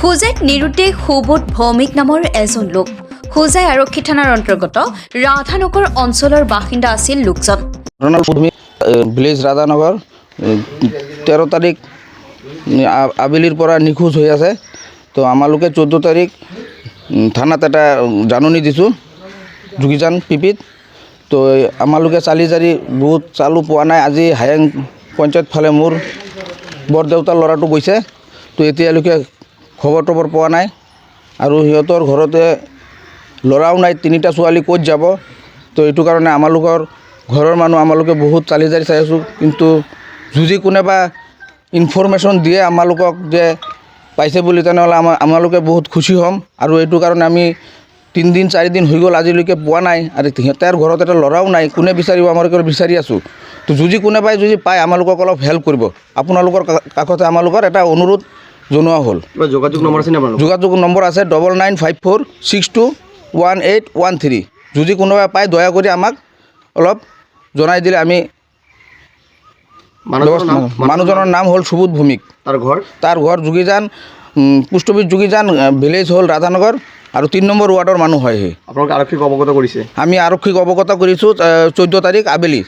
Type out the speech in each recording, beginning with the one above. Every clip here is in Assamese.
হোজাইত নিৰুদ্দেশ সুবোধ ভৌমিক নামৰ এজন লোক। হোজাই আৰক্ষী থানাৰ অন্তৰ্গত ৰাধানগৰ অঞ্চলৰ বাসিন্দা আছিল লোকজন। ভিলেজ ৰাধানগৰ 13 তাৰিখ আবেলিৰ পৰা নিখোজ হৈ আছে। তো আমালোকে 14 তাৰিখ থানাত এটা জাননী দিছোঁ যোগীজান পিপিত। তো আমালোকে চালি জাৰি বহুত চালু পোৱা নাই। আজি হায়েং পঞ্চায়ত ফালে মোৰ বৰদেউতাৰ ল'ৰাটো গৈছে। তো এতিয়ালৈকে খবৰ টবৰ পোৱা নাই আৰু সিহঁতৰ ঘৰতে ল'ৰাও নাই, 3টা ছোৱালী ক'ত যাব। তো এইটো কাৰণে আমালোকৰ ঘৰৰ মানুহ আমালোকে বহুত চালি জাৰি চাই আছোঁ, কিন্তু যদি কোনোবা ইনফৰমেশ্যন দিয়ে আমালোকক যে পাইছে বুলি, তেনেহ'লে আমালোকে বহুত খুচি হ'ম। আৰু এইটো কাৰণে আমি 3 দিন 4 দিন হৈ গ'ল আজিলৈকে পোৱা নাই, আৰু সিহঁতৰ ঘৰত এটা ল'ৰাও নাই। কোনে বিচাৰিব? আমালোকে বিচাৰি আছোঁ। তো যদি কোনোবাই যদি পায় আমালোকক অলপ হেল্প কৰিব। আপোনালোকৰ কাষতে আমালোকৰ এটা অনুৰোধ জনোৱা হ'ল। যোগাযোগ নম্বৰ আছে নে? যোগাযোগ নম্বৰ আছে 9954621813। যদি কোনোবাই পায় দয়া কৰি আমাক অলপ জনাই দিলে আমি। মানুহজনৰ নাম হ'ল সুবোধ ভৌমিক। তাৰ ঘৰ Jogijan, post office Jogijan, village হ'ল ৰাধানগৰ আৰু 3 নম্বৰ ৱাৰ্ডৰ মানুহ হয়। আপোনালোকে আৰক্ষীক অৱগত কৰিছে? আমি আৰক্ষীক অৱগত কৰিছোঁ 14 তাৰিখ আবেলি।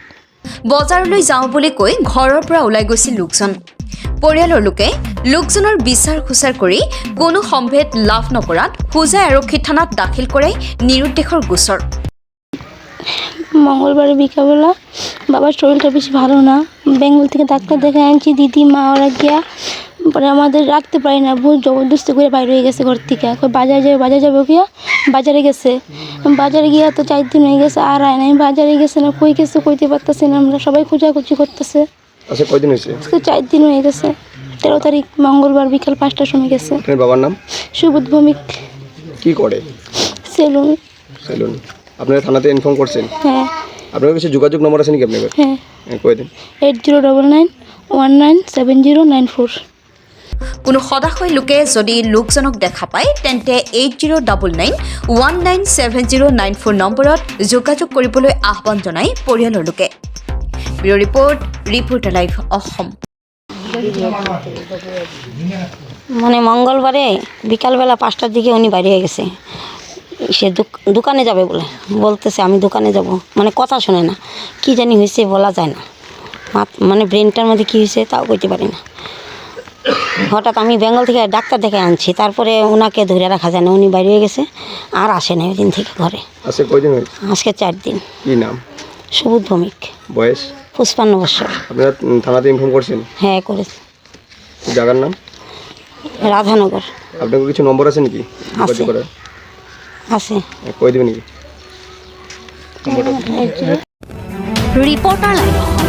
বজাৰলৈ যাওঁ বুলি কৈ ঘৰৰ পৰা ওলাই গৈছিল লোকজন। পৰিয়ালৰ লোকে লোকজনৰ বিচাৰ খোচাৰ কৰি কোনো সম্ভেদ লাভ নকৰাত হোজাই আৰক্ষী থানাত দাখিল কৰে নিৰুদ্দেশৰ গোচৰ। মঙ্গলবার বিকালবেলা বাবার শরীরটা বেশি ভালো না, বেঙ্গল থেকে ডাক্তার দেখে আনছি, দিদি মা ওরা গিয়া পরে আমাদের রাখতে পারি না, বহুত জবরদস্তি করে বাইরে হয়ে গেছে ঘর থেকে। বাজার যাবে গিয়া বাজারে গেছে, বাজারে গিয়া তো 4 দিন হয়ে গেছে আর আয় নাই। বাজারে গেছে না, কই গেছে কইতে পারতেছি না, আমরা সবাই খোঁজাখুঁজি করতেছে। আচ্ছা, কয়দিন হয়েছে? 4 দিন হয়ে গেছে। 13 তারিখ মঙ্গলবার বিকাল 5টার সময় গেছে। আপনার বাবার নাম? সুবোধ ভৌমিক। কি করে? সেলুন। আপনারা থানাতে ইনফর্ম করছেন? হ্যাঁ। আপনার কাছে যোগাযোগ নম্বর আছে নাকি আপনার? হ্যাঁ, কই দিন। 8099197094। কোনো সদাশয় লোকে যদি লোকজনক দেখা পায় তেন্তে 8099197094 নম্বৰত যোগাযোগ কৰিবলৈ আহ্বান জনায় পৰিয়ালৰ লোকে। Bureau report, reporter live Assam. মানে মঙ্গলবারে বিকালবেলা 5টার দিকে উনি বাইরে হয়ে গেছে। সে দোকানে যাবে বলতেছে আমি দোকানে যাব, মানে কথা শোনে না, কি জানি হয়েছে বলা যায় না। মানে ব্রেনটার মধ্যে কী হয়েছে তাও কইতে পারি না। হঠাৎ আমি বেঙ্গল থেকে ডাক্তার দেখে আনছি, তারপরে ওনাকে ধরে রাখা যায় না, উনি বাইরে হয়ে গেছে আর আসে না ওই দিন থেকে ঘরে। আজকে কয়দিন হয়েছে? আজকে 4 দিন। কি নাম? সুবোধ ভৌমিক। বয়স? 55 বছর। আপনারা থানাতে ইনফর্ম করছেন? হ্যাঁ, করেছি। জায়গার নাম? রাধানগর। আপনার কিছু নম্বর আছে নাকি? আছে। আছে। কই দেবেন নাকি? Reporter live Assam.